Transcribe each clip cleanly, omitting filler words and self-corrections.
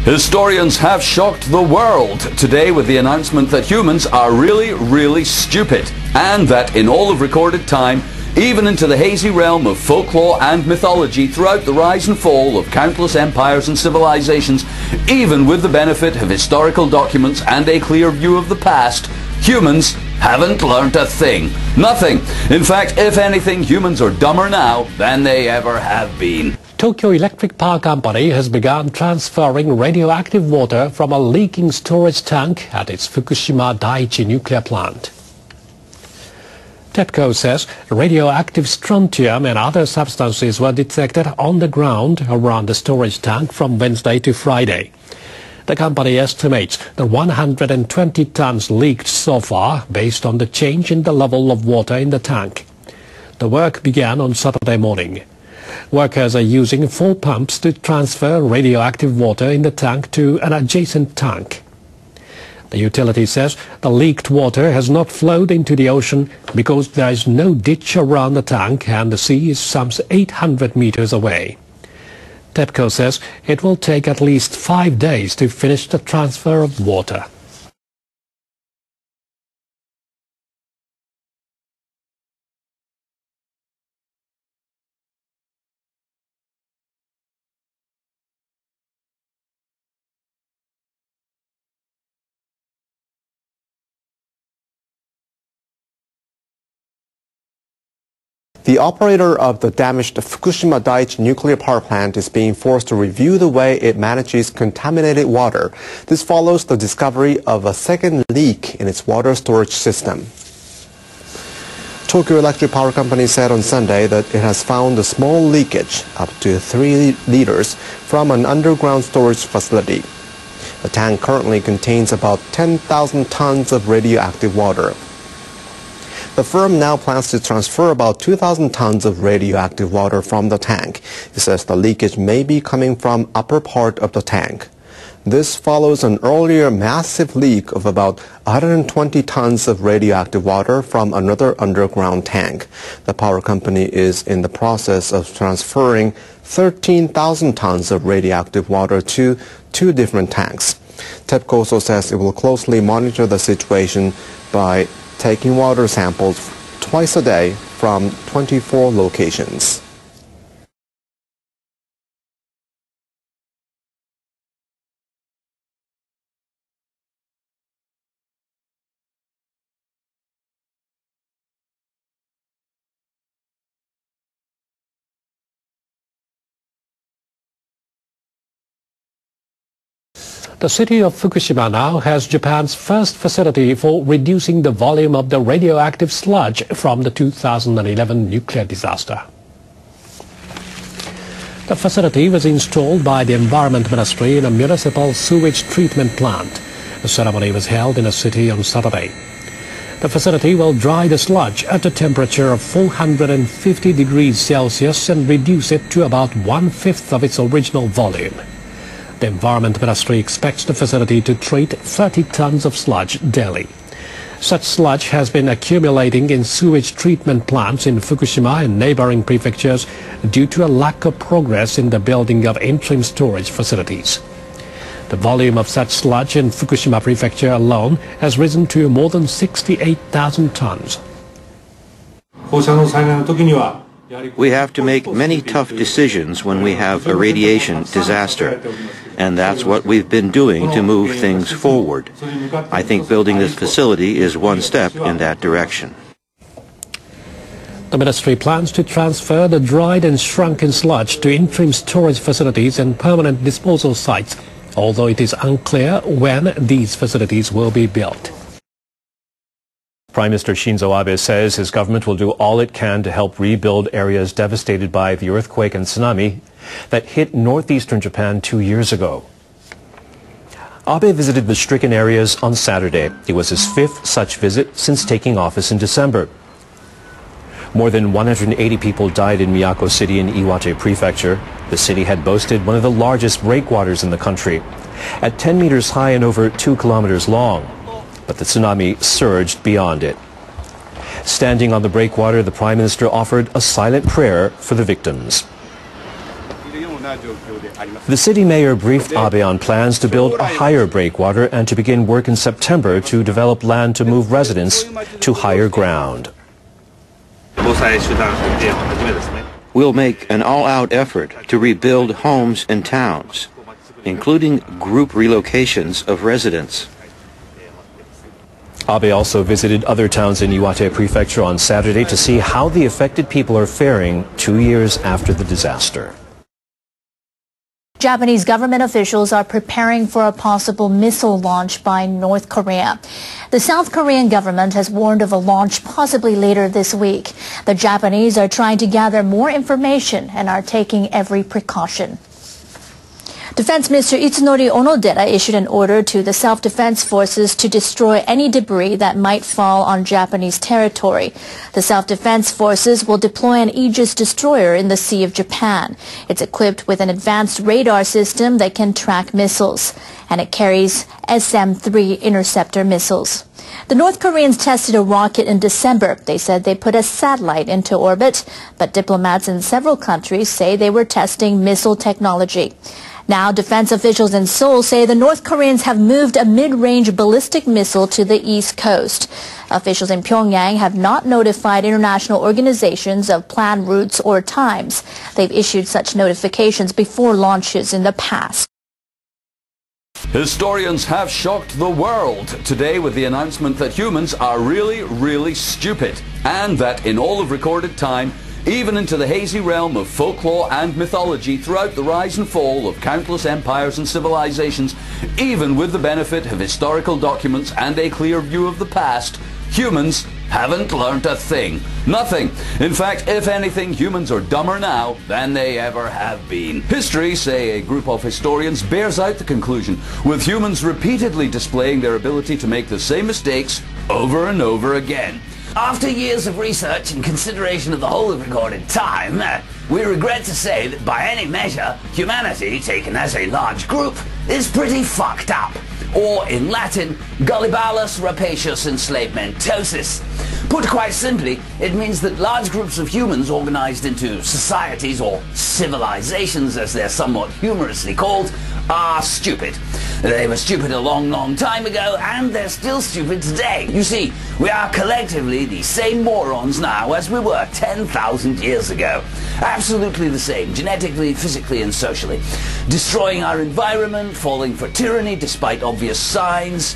Historians have shocked the world today with the announcement that humans are really stupid, and that in all of recorded time, even into the hazy realm of folklore and mythology throughout the rise and fall of countless empires and civilizations, even with the benefit of historical documents and a clear view of the past, humans haven't learnt a thing. Nothing. In fact, if anything, humans are dumber now than they ever have been. Tokyo Electric Power Company has begun transferring radioactive water from a leaking storage tank at its Fukushima Daiichi nuclear plant. TEPCO says radioactive strontium and other substances were detected on the ground around the storage tank from Wednesday to Friday. The company estimates that 120 tons leaked so far based on the change in the level of water in the tank. The work began on Saturday morning. Workers are using 4 pumps to transfer radioactive water in the tank to an adjacent tank. The utility says the leaked water has not flowed into the ocean because there is no ditch around the tank and the sea is some 800 meters away. TEPCO says it will take at least 5 days to finish the transfer of water. The operator of the damaged Fukushima Daiichi nuclear power plant is being forced to review the way it manages contaminated water. This follows the discovery of a second leak in its water storage system. Tokyo Electric Power Company said on Sunday that it has found a small leakage, up to 3 liters, from an underground storage facility. The tank currently contains about 10,000 tons of radioactive water. The firm now plans to transfer about 2,000 tons of radioactive water from the tank. It says the leakage may be coming from upper part of the tank. This follows an earlier massive leak of about 120 tons of radioactive water from another underground tank. The power company is in the process of transferring 13,000 tons of radioactive water to 2 different tanks. TEPCO also says it will closely monitor the situation by taking water samples twice a day from 24 locations. The city of Fukushima now has Japan's first facility for reducing the volume of the radioactive sludge from the 2011 nuclear disaster. The facility was installed by the Environment Ministry in a municipal sewage treatment plant. A ceremony was held in a city on Saturday. The facility will dry the sludge at a temperature of 450 degrees Celsius and reduce it to about 1/5 of its original volume. The Environment Ministry expects the facility to treat 30 tons of sludge daily. Such sludge has been accumulating in sewage treatment plants in Fukushima and neighboring prefectures due to a lack of progress in the building of interim storage facilities. The volume of such sludge in Fukushima Prefecture alone has risen to more than 68,000 tons. We have to make many tough decisions when we have a radiation disaster, and that's what we've been doing to move things forward. I think building this facility is one step in that direction. The ministry plans to transfer the dried and shrunken sludge to interim storage facilities and permanent disposal sites, although it is unclear when these facilities will be built. Prime Minister Shinzo Abe says his government will do all it can to help rebuild areas devastated by the earthquake and tsunami that hit northeastern Japan 2 years ago. Abe visited the stricken areas on Saturday. It was his 5th such visit since taking office in December. More than 180 people died in Miyako City in Iwate Prefecture. The city had boasted one of the largest breakwaters in the country, at 10 meters high and over 2 kilometers long. But the tsunami surged beyond it. Standing on the breakwater, the Prime Minister offered a silent prayer for the victims. The city mayor briefed Abe on plans to build a higher breakwater and to begin work in September to develop land to move residents to higher ground. We'll make an all-out effort to rebuild homes and towns, including group relocations of residents. Abe also visited other towns in Iwate Prefecture on Saturday to see how the affected people are faring 2 years after the disaster. Japanese government officials are preparing for a possible missile launch by North Korea. The South Korean government has warned of a launch possibly later this week. The Japanese are trying to gather more information and are taking every precaution. Defense Minister Itsunori Onodera issued an order to the self-defense forces to destroy any debris that might fall on Japanese territory. The self-defense forces will deploy an Aegis destroyer in the Sea of Japan. It's equipped with an advanced radar system that can track missiles, and it carries SM-3 interceptor missiles. The North Koreans tested a rocket in December. They said they put a satellite into orbit, but diplomats in several countries say they were testing missile technology. Now, defense officials in Seoul say the North Koreans have moved a mid-range ballistic missile to the east coast. Officials in Pyongyang have not notified international organizations of planned routes or times. They've issued such notifications before launches in the past. Historians have shocked the world today with the announcement that humans are really, really stupid, and that in all of recorded time, even into the hazy realm of folklore and mythology throughout the rise and fall of countless empires and civilizations, even with the benefit of historical documents and a clear view of the past, humans haven't learnt a thing. Nothing. In fact, if anything, humans are dumber now than they ever have been. History, say a group of historians, bears out the conclusion, with humans repeatedly displaying their ability to make the same mistakes over and over again. After years of research and consideration of the whole of recorded time, we regret to say that by any measure, humanity, taken as a large group, is pretty fucked up. Or, in Latin, gullibalus rapacius enslavamentosis. Put quite simply, it means that large groups of humans organized into societies, or civilizations as they're somewhat humorously called, are stupid. They were stupid a long, long time ago, and they're still stupid today. You see, we are collectively the same morons now as we were 10,000 years ago. Absolutely the same, genetically, physically, and socially. Destroying our environment, falling for tyranny despite obvious signs,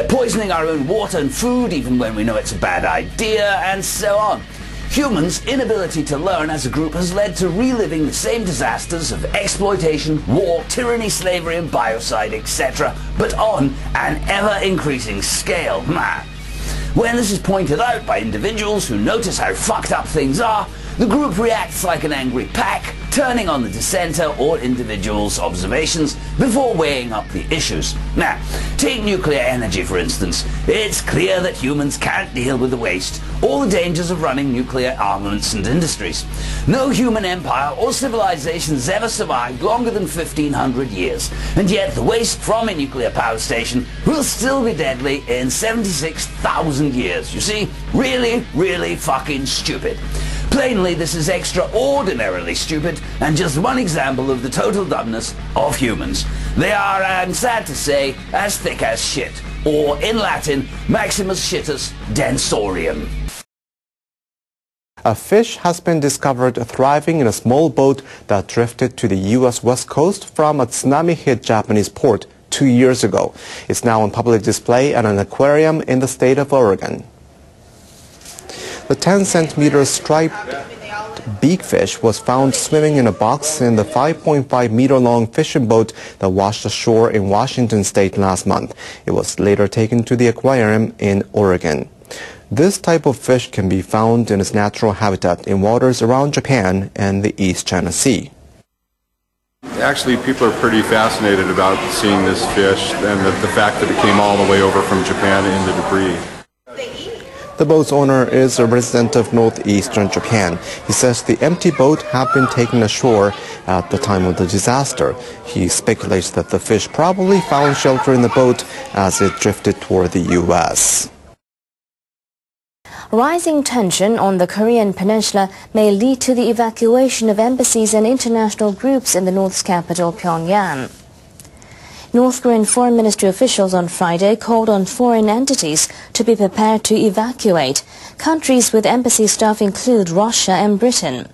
poisoning our own water and food even when we know it's a bad idea, and so on. Humans' inability to learn as a group has led to reliving the same disasters of exploitation, war, tyranny, slavery, and biocide, etc., but on an ever-increasing scale. When this is pointed out by individuals who notice how fucked up things are, the group reacts like an angry pack, turning on the dissenter or individual's observations before weighing up the issues. Now, take nuclear energy for instance. It's clear that humans can't deal with the waste or the dangers of running nuclear armaments and industries. No human empire or civilization has ever survived longer than 1,500 years, and yet the waste from a nuclear power station will still be deadly in 76,000 years. You see, really, really fucking stupid. Plainly, this is extraordinarily stupid, and just one example of the total dumbness of humans. They are, I'm sad to say, as thick as shit, or in Latin, Maximus Shitus Densorium. A fish has been discovered thriving in a small boat that drifted to the U.S. West Coast from a tsunami-hit Japanese port 2 years ago. It's now on public display at an aquarium in the state of Oregon. The 10-centimeter striped beakfish was found swimming in a box in the 5.5-meter-long fishing boat that washed ashore in Washington state last month. It was later taken to the aquarium in Oregon. This type of fish can be found in its natural habitat in waters around Japan and the East China Sea. Actually, people are pretty fascinated about seeing this fish and the fact that it came all the way over from Japan in the debris. The boat's owner is a resident of northeastern Japan. He says the empty boat had been taken ashore at the time of the disaster. He speculates that the fish probably found shelter in the boat as it drifted toward the U.S. Rising tension on the Korean peninsula may lead to the evacuation of embassies and international groups in the North's capital, Pyongyang. North Korean foreign ministry officials on Friday called on foreign entities to be prepared to evacuate. Countries with embassy staff include Russia and Britain.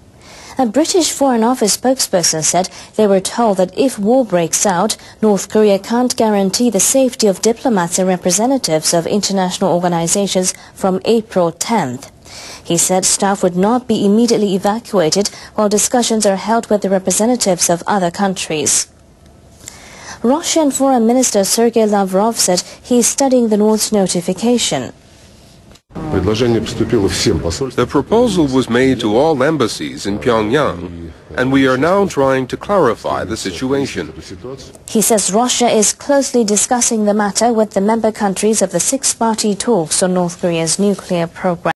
A British Foreign Office spokesperson said they were told that if war breaks out, North Korea can't guarantee the safety of diplomats and representatives of international organizations from April 10th. He said staff would not be immediately evacuated while discussions are held with the representatives of other countries. Russian Foreign Minister Sergei Lavrov said he is studying the North's notification. The proposal was made to all embassies in Pyongyang, and we are now trying to clarify the situation. He says Russia is closely discussing the matter with the member countries of the six-party talks on North Korea's nuclear program.